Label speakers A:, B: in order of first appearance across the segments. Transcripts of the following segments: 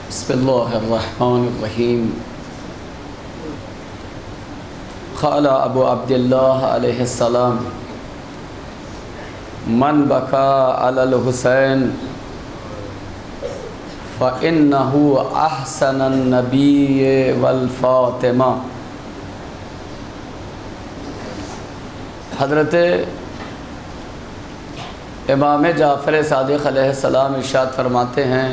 A: बिस्मिल्लाहिर्रहमानिर्रहीम। क़ाल अबू अब्दिल्लाह अलैहिस्सलाम मन बका अलल हुसैन फ़इन्नहु अहसनन नबिय्य वल फ़ातिमा। हज़रत इमाम जाफ़र सादिक़ अलैहिस्सलाम इरशाद फरमाते हैं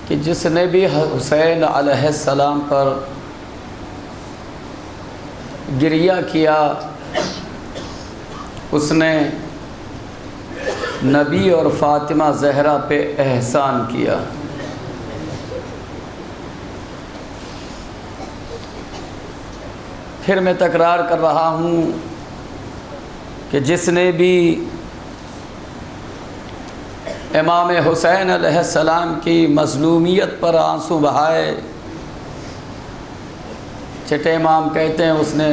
A: कि जिसने भी हुसैन अलैहिस्सलाम पर गिरिया किया उसने नबी और फ़ातिमा ज़हरा पे एहसान किया। फिर मैं तकरार कर रहा हूँ कि जिसने भी इमाम हुसैन अलैहिस्सलाम की मज़लूमियत पर आंसू बहाए, छठे इमाम कहते हैं उसने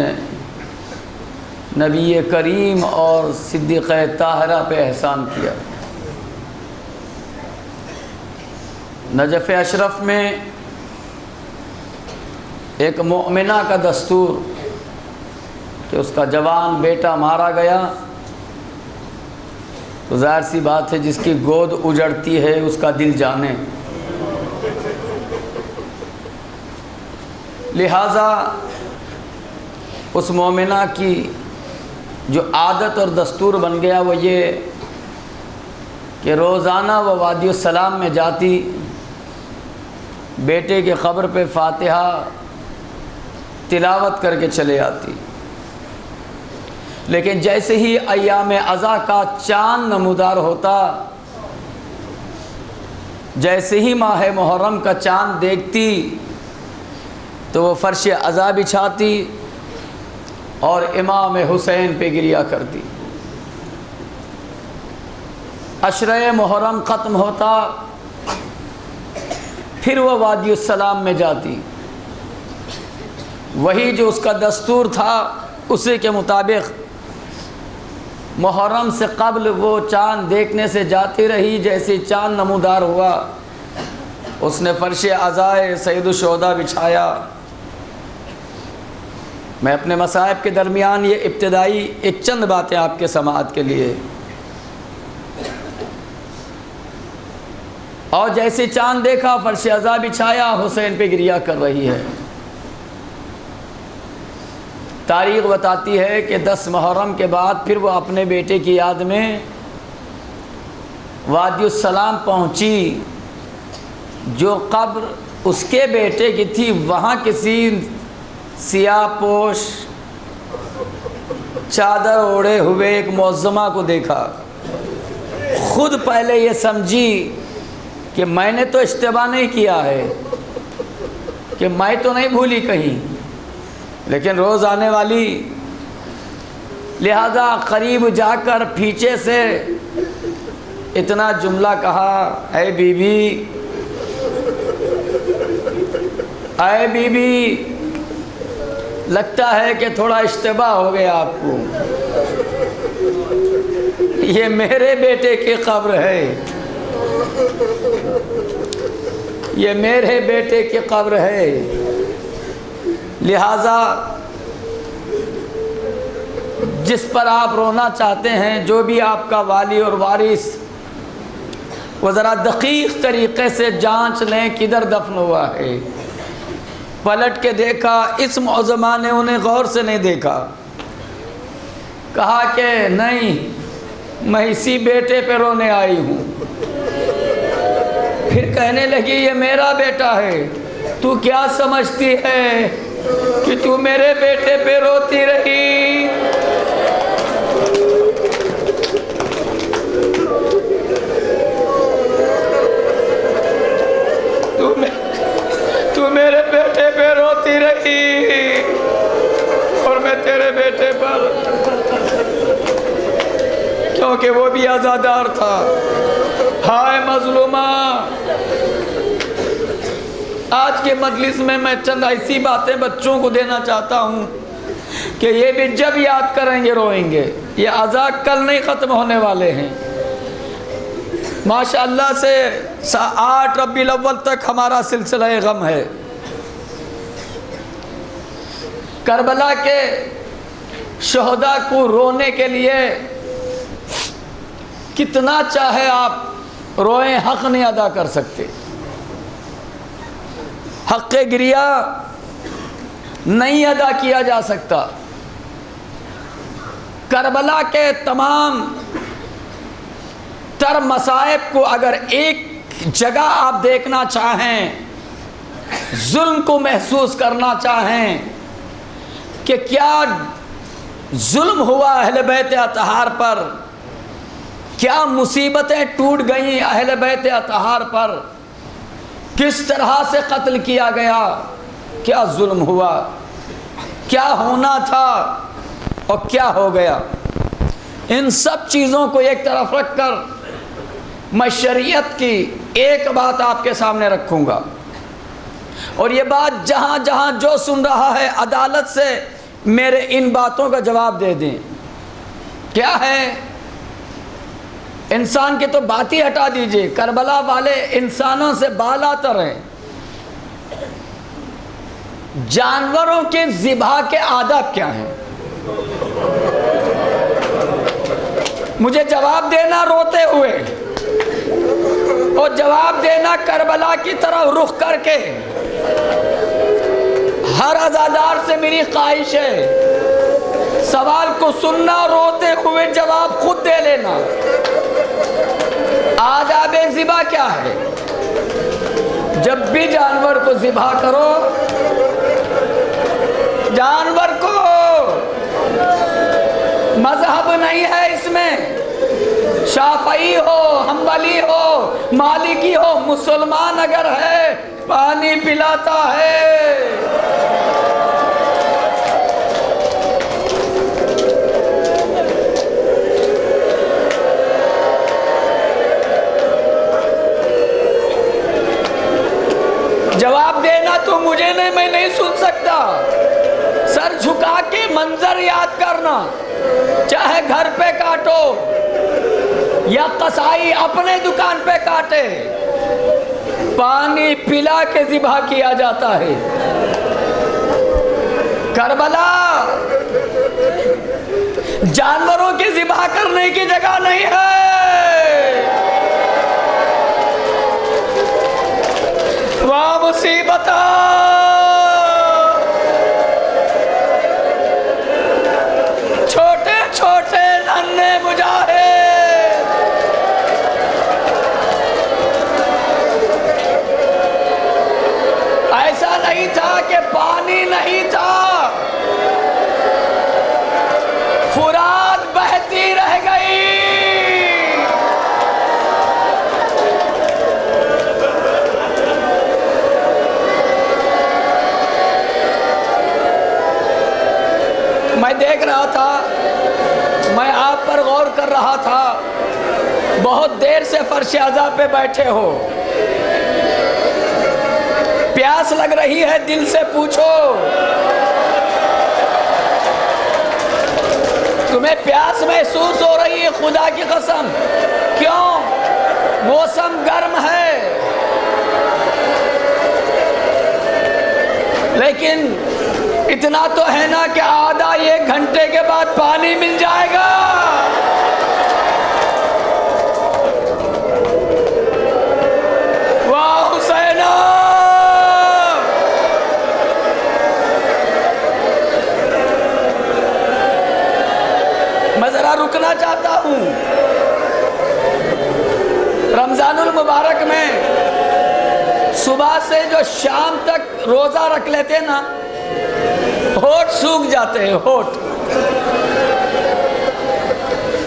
A: नबी करीम और सिद्दीक़ ताहरा पे एहसान किया। नजफ़ अशरफ में एक मोमिना का दस्तूर कि उसका जवान बेटा मारा गया तो ज़ाहिर सी बात है जिसकी गोद उजड़ती है उसका दिल जाने। लिहाजा उस मोमिना की जो आदत और दस्तूर बन गया वो ये कि रोज़ाना वो वादियुस सलाम में जाती, बेटे के क़ब्र पे फ़ातिहा तिलावत करके चले आती। लेकिन जैसे ही अय्याम अज़ा का चाँद नमूदार होता, जैसे ही माह मुहर्रम का चाँद देखती तो वो फ़र्श अज़ा बिछाती और इमाम हुसैन पे गिरिया करती। अशरे मुहर्रम ख़त्म होता, फिर वो वादियुस सलाम में जाती। वही जो उसका दस्तूर था उसी के मुताबिक मुहर्रम से कबल वो चाँद देखने से जाती रही। जैसे चाँद नमूदार हुआ उसने फ़र्श अज़ाए सैयदुश्शुहदा बिछाया। मैं अपने मसाइब के दरमियान ये इब्तिदाई एक चंद बातें आपके समाअत के लिए। और जैसे चाँद देखा फ़र्श अज़ा बिछाया, हुसैन पे गिरिया कर रही है। तारीख़ बताती है कि 10 मुहर्रम के बाद फिर वो अपने बेटे की याद में वादियुस सलाम पहुँची। जो कब्र उसके बेटे की थी वहाँ किसी सियाह पोश चादर ओढ़े हुए एक मुअज़्ज़मा को देखा। खुद पहले ये समझी कि मैंने तो इश्तिबाह नहीं किया है, कि मैं तो नहीं भूली कहीं, लेकिन रोज़ आने वाली। लिहाजा करीब जाकर पीछे से इतना जुमला कहा, ऐ बीबी, ऐ बीबी, लगता है कि थोड़ा इश्तिबाह हो गया आपको। ये मेरे बेटे की कब्र है, ये मेरे बेटे की कब्र है। लिहाजा जिस पर आप रोना चाहते हैं, जो भी आपका वाली और वारिस, वो ज़रा दक़ीक़ तरीक़े से जांच लें किधर दफन हुआ है। पलट के देखा, इस मुअज़्ज़मा ने उन्हें गौर से नहीं देखा। कहा कि नहीं, मैं इसी बेटे पे रोने आई हूँ। फिर कहने लगी ये मेरा बेटा है, तू क्या समझती है कि तू मेरे बेटे पे रोती रही? तू मेरे बेटे पे रोती रही और मैं तेरे बेटे पर, क्योंकि वो भी आज़ादार था। हाय मजलूमा, आज के मजलिस में मैं चंद ऐसी बातें बच्चों को देना चाहता हूँ कि ये भी जब याद करेंगे रोएंगे। ये अज़ाब कल नहीं ख़त्म होने वाले हैं। माशाअल्लाह से 8 रबीउल अव्वल तक हमारा सिलसिला गम है। करबला के शहदा को रोने के लिए कितना चाहे आप रोएं, हक़ नहीं अदा कर सकते। हक़ गिरिया नहीं अदा किया जा सकता। करबला के तमाम तर मसाइब को अगर एक जगह आप देखना चाहें, जुल्म को महसूस करना चाहें कि क्या जुल्म हुआ अहले बैत अतहार पर, क्या मुसीबतें टूट गईं अहले बैत अतहार पर, किस तरह से कत्ल किया गया, क्या जुल्म हुआ, क्या होना था और क्या हो गया, इन सब चीज़ों को एक तरफ रखकर मैं शरीयत की एक बात आपके सामने रखूँगा। और ये बात जहाँ जहाँ जो सुन रहा है अदालत से मेरे इन बातों का जवाब दे दें। क्या है, इंसान की तो बात ही हटा दीजिए, करबला वाले इंसानों से बालातर हैं। जानवरों के ज़िबा के आदाब क्या हैं? मुझे जवाब देना रोते हुए, और जवाब देना करबला की तरफ रुख करके। हर अज़ादार से मेरी ख्वाहिश है, सवाल को सुनना, रोते हुए जवाब खुद दे लेना। आदाब ज़िबा क्या है? जब भी जानवर को ज़िबा करो, जानवर को मजहब नहीं है इसमें, शाफई हो, हम्बली हो, मालिकी हो, मुसलमान अगर है पानी पिलाता है। जवाब देना तो मुझे नहीं, मैं नहीं सुन सकता। सर झुका के मंजर याद करना, चाहे घर पे काटो या कसाई अपने दुकान पे काटे, पानी पिला के ज़िबा किया जाता है। करबला जानवरों की ज़िबा करने की जगह नहीं है। वाह मुसीबत, छोटे छोटे नन्हे मुजाहिद, ऐसा नहीं था कि पानी नहीं था, फुरात बहती रह गई। मैं देख रहा था, मैं आप पर गौर कर रहा था, बहुत देर से फर्श अज़ा पे बैठे हो, प्यास लग रही है, दिल से पूछो। तुम्हें प्यास महसूस हो रही है? खुदा की कसम, क्यों? मौसम गर्म है, लेकिन इतना तो है ना कि आधा 1 घंटे के बाद पानी मिल जाएगा। वाह हुसैना, मैं जरा रुकना चाहता हूं। रमजानुल मुबारक में सुबह से जो शाम तक रोजा रख लेते ना, होठ सूख जाते हैं, होठ।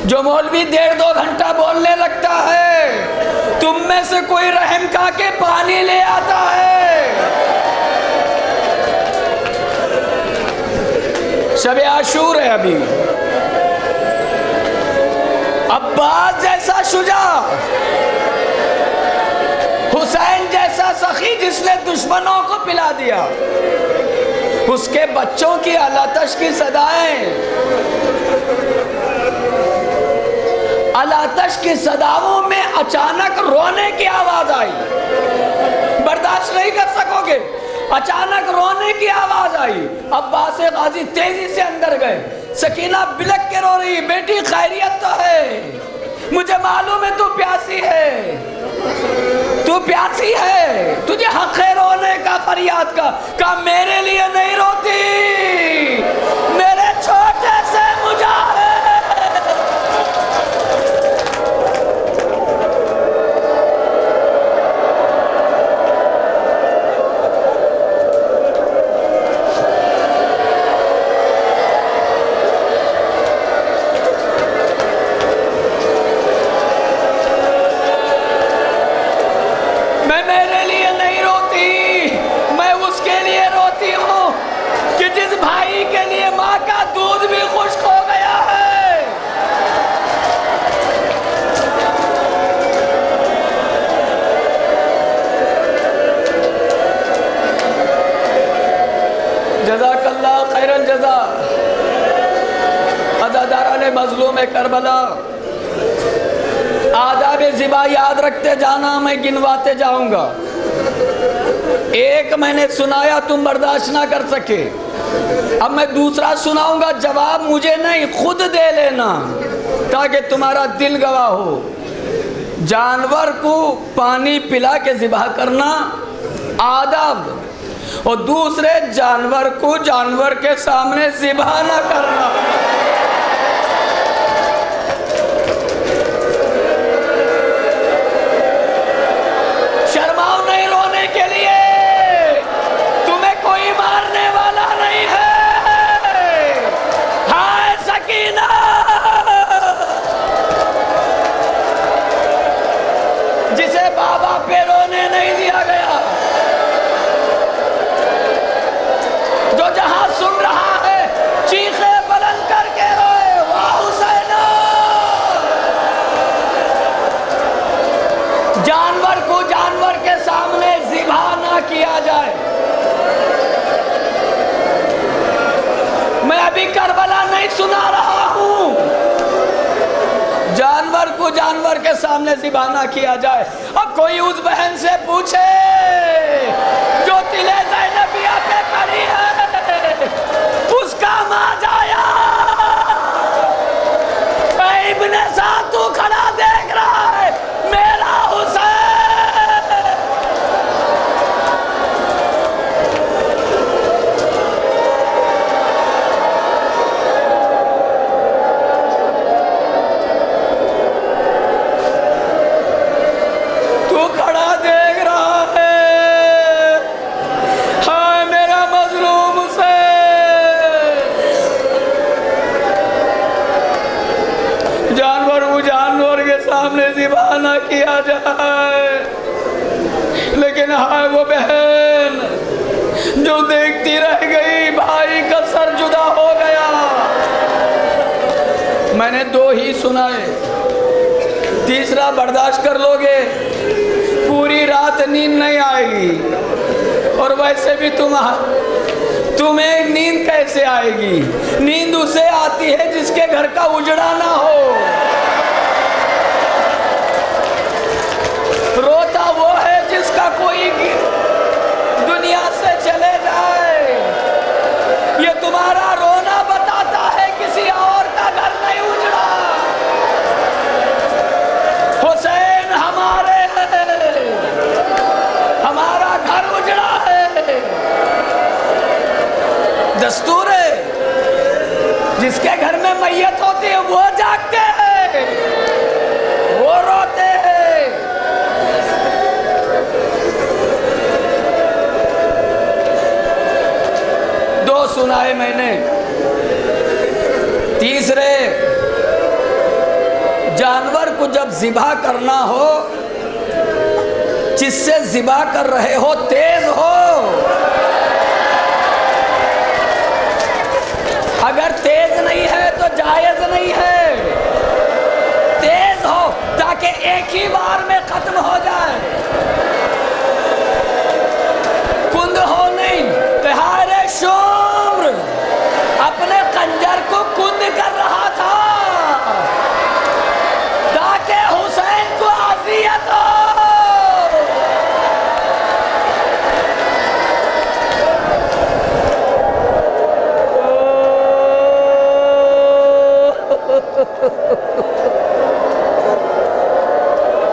A: जो मौलवी 1.5-2 घंटा बोलने लगता है, तुम में से कोई रहम खा के पानी ले आता है। शब आशूर है अभी। अब्बास जैसा शुजा, हुसैन जैसा सखी जिसने दुश्मनों को पिला दिया, उसके बच्चों की अलातश की सदाएं, अलातश की सदाओं में अचानक रोने की आवाज आई। बर्दाश्त नहीं कर सकोगे, अचानक रोने की आवाज आई। अब्बास गाजी तेजी से अंदर गए। सकीना बिलक के रो रही, बेटी खैरियत तो है, मुझे मालूम है तू प्यासी है, तू प्यासी है, तुझे हक है रोने का, फरियाद का मेरे लिए नहीं रोती, मेरे छोटे से मुजाहिद। मजलूम करबला, आदाब ज़िबा याद रखते जाना, मैं गिनवाते जाऊंगा। एक मैंने सुनाया, तुम बर्दाश्त ना कर सके, अब मैं दूसरा सुनाऊंगा, जवाब मुझे नहीं खुद दे लेना, ताकि तुम्हारा दिल गवाह हो। जानवर को पानी पिला के ज़िबा करना आदाब, और दूसरे जानवर को जानवर के सामने ज़िबा ना करना। शर्माओ नहीं रोने के लिए, तुम्हें कोई मारने वाला नहीं है। हाय सकीना, जिसे बाबा पे रोने नहीं दिया गया, जो जहां सुन रहा है चीखे बुलंद करके रोए, वाह हुसैन। जानवर को जानवर के सामने ज़िबा ना किया जाए। मैं अभी करबला नहीं सुना रहा हूं, जानवर को जानवर के सामने ज़िबा ना किया जाए। अब कोई उस बहन से पूछे जो तिले ज़ैनबिया पे खड़ी है, उसका मां जाया इब्ने साद तू खड़ा देख रहा है, मेरा हुसैन। तू खड़ा देख रहा है, हाय मेरा मजलूम हुसैन। जानवर वो जानवर के सामने ज़िबा ना किया जाए, लेकिन हाय वो बहन जो देखती रह गई, भाई का सर जुदा हो गया। मैंने 2 ही सुनाए, तीसरा बर्दाश्त कर लोगे, पूरी रात नींद नहीं आएगी। और वैसे भी तुम्हें नींद कैसे आएगी? नींद उसे आती है जिसके घर का उजड़ा ना हो। रोता वो है जिसका कोई दुनिया से चले जाए। ये तुम्हारा रोना बताता है किसी और का घर नहीं उजड़ा। हुसैन हमारे हैं, हमारा घर उजड़ा है। दस्तूर है, जिसके घर में मैयत होती है वो जाके को जब ज़िबा करना हो, जिससे ज़िबा कर रहे हो तेज हो। अगर तेज नहीं है तो जायज नहीं है, तेज हो ताकि एक ही बार में खत्म हो जाए। कुंद हो नहीं, तिहारे शुम्र अपने खंजर को कुंद कर रहा था ताकि हुसैन को अज़ियत हो।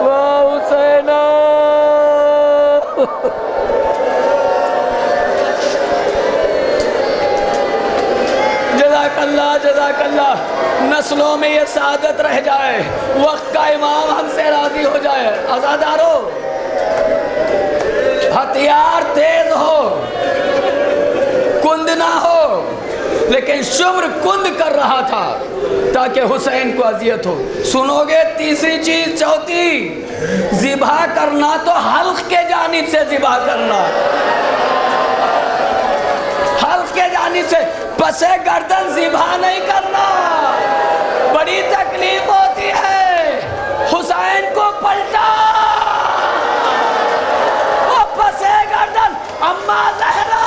A: वाह हुसैन, जज़ाकल्लाह जज़ाकल्लाह। नस्लों में ये सादत रह जाए, वक्त का इमाम हमसे राजी हो जाए। आज़ादारो, हथियार तेज हो, कुंद ना हो, लेकिन शुम्र कुंद कर रहा था ताकि हुसैन को अजियत हो। सुनोगे तीसरी चीज, चौथी, ज़िबा करना तो हल्क के जानिब से ज़िबा करना, हल्क के जानिब से, पसे गर्दन ज़िबा नहीं करना। बड़ी तकलीफ होती है। हुसैन को पलटा, वो पसे गर्दन अम्मा ज़हरा।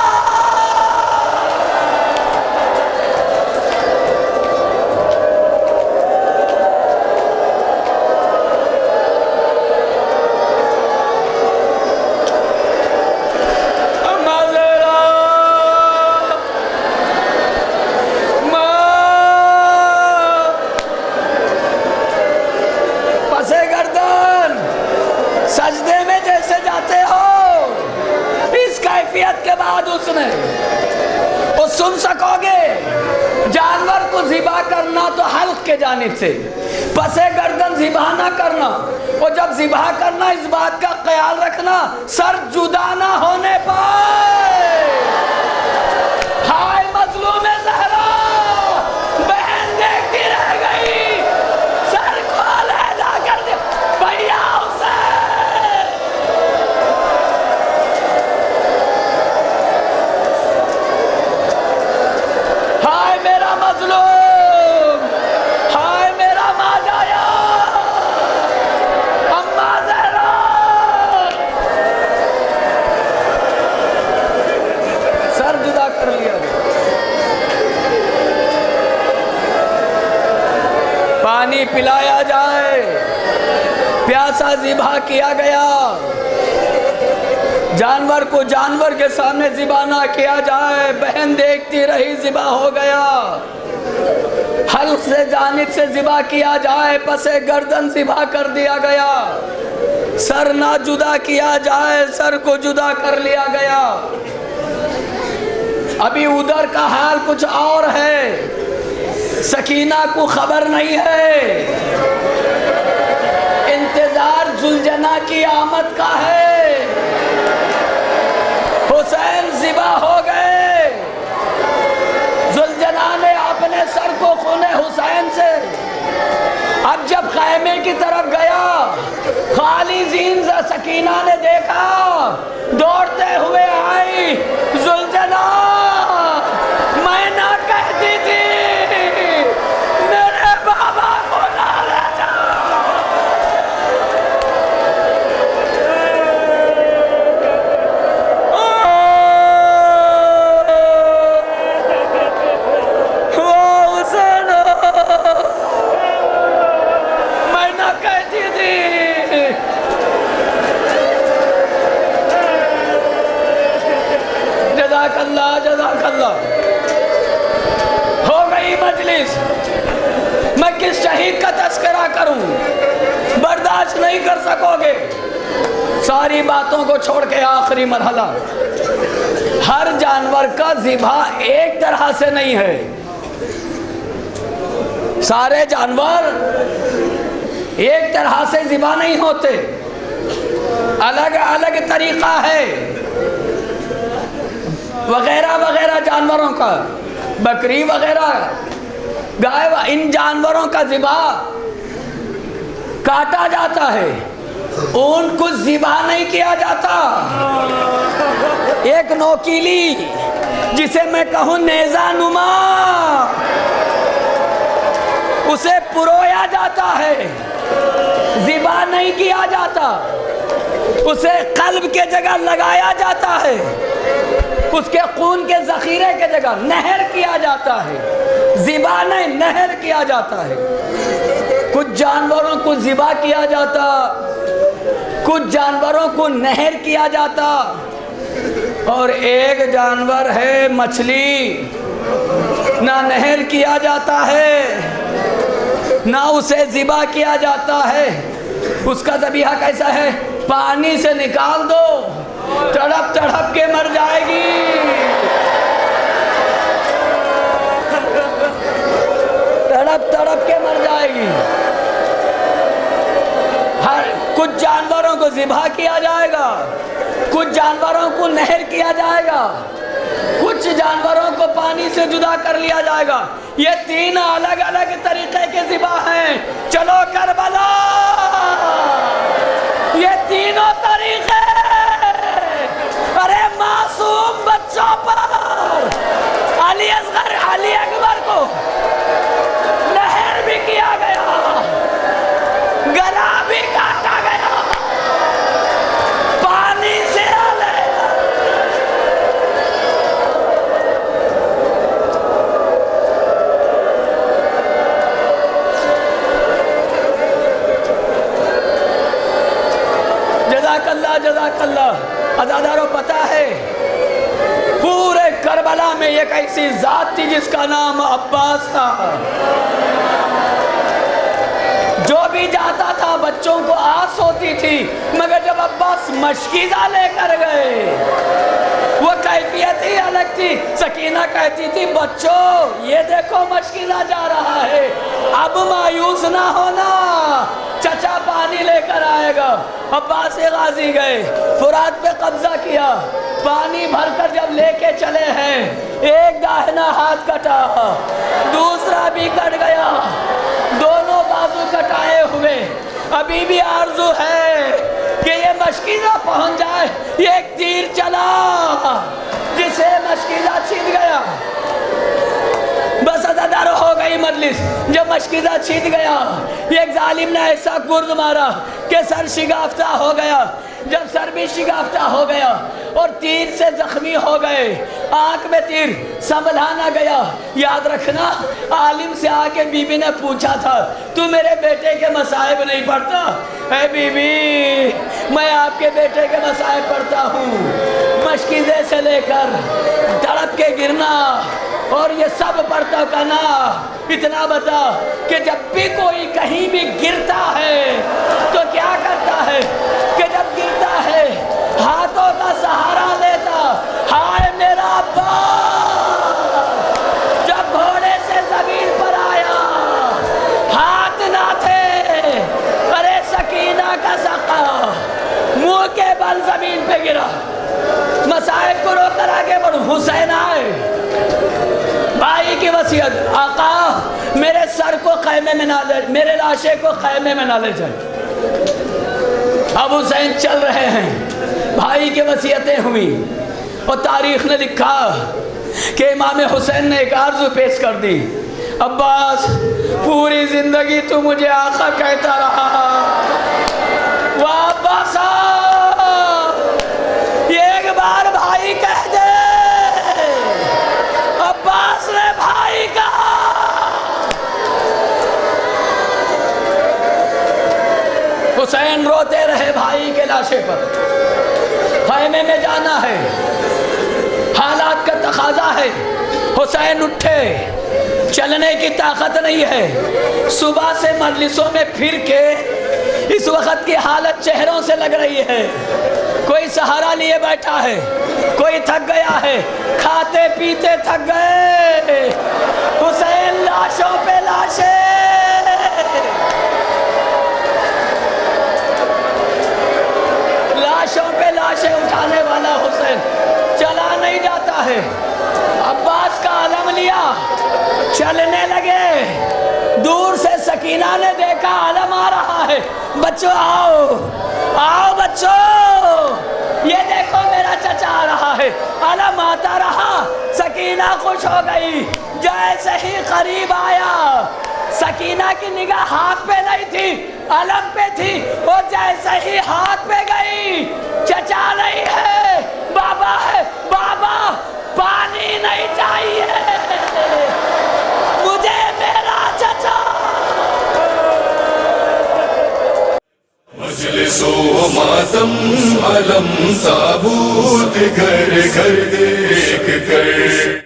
A: सजदे में जैसे जाते हो, इस कैफियत के बाद उसने वो सुन सकोगे। जानवर को ज़िबा करना तो हल्क के जानिब से, पसे गर्दन ज़िबा ना करना। और जब ज़िबा करना इस बात का ख्याल रखना सर जुदा ना होने पाए। हाय मजलूम ज़हरा, बहन देखती रह गई, सर को अलहदा कर दिया। भैया मजलूम, हाय मेरा माजाया, अम्मा ज़हरा। सर जुदा कर लिया गया। पानी पिलाया जाए, प्यासा ज़िबा किया गया। जानवर को जानवर के सामने ज़िबा ना किया जाए, बहन देखती रही, ज़िबा हो गया। हल्क से जानिब से ज़िबा किया जाए, पसे गर्दन ज़िबा कर दिया गया। सर ना जुदा किया जाए, सर को जुदा कर लिया गया। अभी उधर का हाल कुछ और है, सकीना को खबर नहीं है, इंतजार जुलजना की आमद का है। हुसैन ज़िबा हो गए। जुलजना ने अपने सर को खूने हुसैन से, अब जब खैमे की तरफ गया, खाली जीन सकीना ने देखा, दौड़ते हुए आई। जुलजना, मैं ना कहती थी मेरे बाबा को ना ले जाओ। मैं ना कहती थी। जज़ाकल्लाह जज़ाकल्लाह। हो गई मजलिस, मैं किस शहीद का तज़किरा करूं, बर्दाश्त नहीं कर सकोगे। सारी बातों को छोड़ के आखिरी मरहला, हर जानवर का ज़िबा एक तरह से नहीं है। सारे जानवर एक तरह से ज़िबा नहीं होते, अलग अलग तरीका है। वगैरह वगैरह जानवरों का, बकरी वगैरह, गाय, इन जानवरों का ज़िबा काटा जाता है, ऊंट को ज़िबा नहीं किया जाता। एक नोकीली जिसे मैं कहूँ नेज़ा नुमा, उसे पुरोया जाता है, ज़िबा नहीं किया जाता। उसे कल्ब के जगह लगाया जाता है, उसके खून के ज़ख़ीरे के जगह नहर किया जाता है, ज़िबा नहीं नहर किया जाता है। कुछ जानवरों को ज़िबा किया जाता, कुछ जानवरों को नहर किया जाता। और एक जानवर है मछली, ना नहर किया जाता है ना उसे ज़िबा किया जाता है। उसका ज़बीहा कैसा है? पानी से निकाल दो, तड़प तड़प के मर जाएगी। तड़प तड़प के मर जाएगी। हर कुछ जानवरों को ज़िबा किया जाएगा, कुछ जानवरों को नहर किया जाएगा, कुछ जानवरों को पानी से जुदा कर लिया जाएगा। ये तीन अलग अलग तरीके के ज़िबा हैं। चलो करबला, ये तीनों तरीके, अरे मासूम बच्चों पर, अली असगर अली अकबर को नहर भी किया गया, गला भी काटा गया, पानी से जज़ाकल्लाह। अज़ादारों, पता है पूरे करबला में एक ऐसी जात थी जिसका नाम अब्बास था। जो भी जाता था बच्चों को आस होती थी, मगर जब अब्बास मशकीज़ा लेकर गए वो कैफियत ही अलग थी। सकीना कहती थी बच्चों ये देखो मशकीज़ा जा रहा है, अब मायूस ना होना, चचा पानी लेकर आएगा। अब्बास गाजी गए, फुरात पे कब्जा किया, पानी भरकर जब लेके चले हैं, एक दाहिना हाथ कटा, दूसरा भी कट गया, दोनों बाजू कटाए हुए। अभी भी आरज़ू है कि ये मशकीज़ा पहुंच जाए। एक तीर चला जिसे मशकीज़ा छीन गया, बस अदादार हो गई मजलिस। जब मशकीज़ा छीन गया, एक जालिम ने ऐसा गुर्द मारा कि सर शिगाफ्ता हो गया। जब सर भी शिगाफ्ता हो गया और तीर से जख्मी हो गए, आंख में तीर संभला ना गया। याद रखना, आलिम से आके बीबी ने पूछा था तू मेरे बेटे के मसाइब नहीं पढ़ता? है बीबी, मैं आपके बेटे के मसाइब पढ़ता हूँ। मशकीज़े से लेकर तड़प के गिरना और ये सब पढ़ता कहना। इतना बता कि जब भी कोई कहीं भी गिरता है तो क्या करता है कि जब गिरता है हाथों का सहारा लेता। हाय मेरा अब्बास, जब घोड़े से जमीन पर आया हाथ ना थे, अरे सकीना का सका मुंह के बल जमीन पे गिरा। मसाइब को रोकर आगे बढ़ो। हुसैन आए, भाई की वसीयत, आका मेरे सर को खैमे में ना ले, मेरे लाशे को खैमे में ना ले जाए। अब हुसैन चल रहे हैं, भाई की वसीयतें हुई और तारीख ने लिखा कि इमाम हुसैन ने एक आरज़ू पेश कर दी। अब्बास, पूरी जिंदगी तू मुझे आका कहता रहा, वाह अब्बास, एक बार भाई कह दे। अब्बास ने भाई का हुसैन रोते रहे भाई के लाशे पर। खैमे में जाना है, हालात का तकाजा है। हुसैन उठे, चलने की ताकत नहीं है। सुबह से मजलिसों में फिर के इस वक्त की हालत चेहरों से लग रही है। कोई सहारा लिए बैठा है, कोई थक गया है, खाते पीते थक गए। हुसैन लाशों पे लाशें, लाशों पे लाशें उठाने वाला हुसैन चला नहीं जाता है। अब्बास का आलम लिया, चलने लगे। दूर से सकीना ने देखा आलम आ रहा है, बच्चों आओ आओ बच्चों, ये देखो मेरा चचा आ रहा है। आलम आता रहा, सकीना खुश हो गई। जैसे ही करीब आया, सकीना की निगाह हाथ पे नहीं थी, आलम पे थी। और जैसे ही हाथ पे गई, चचा नहीं है, बाबा है। बाबा पानी नहीं चाहिए मुझे, मेरा चचा।
B: मजलिसो मातम अलम ताबूत घर घर देख कर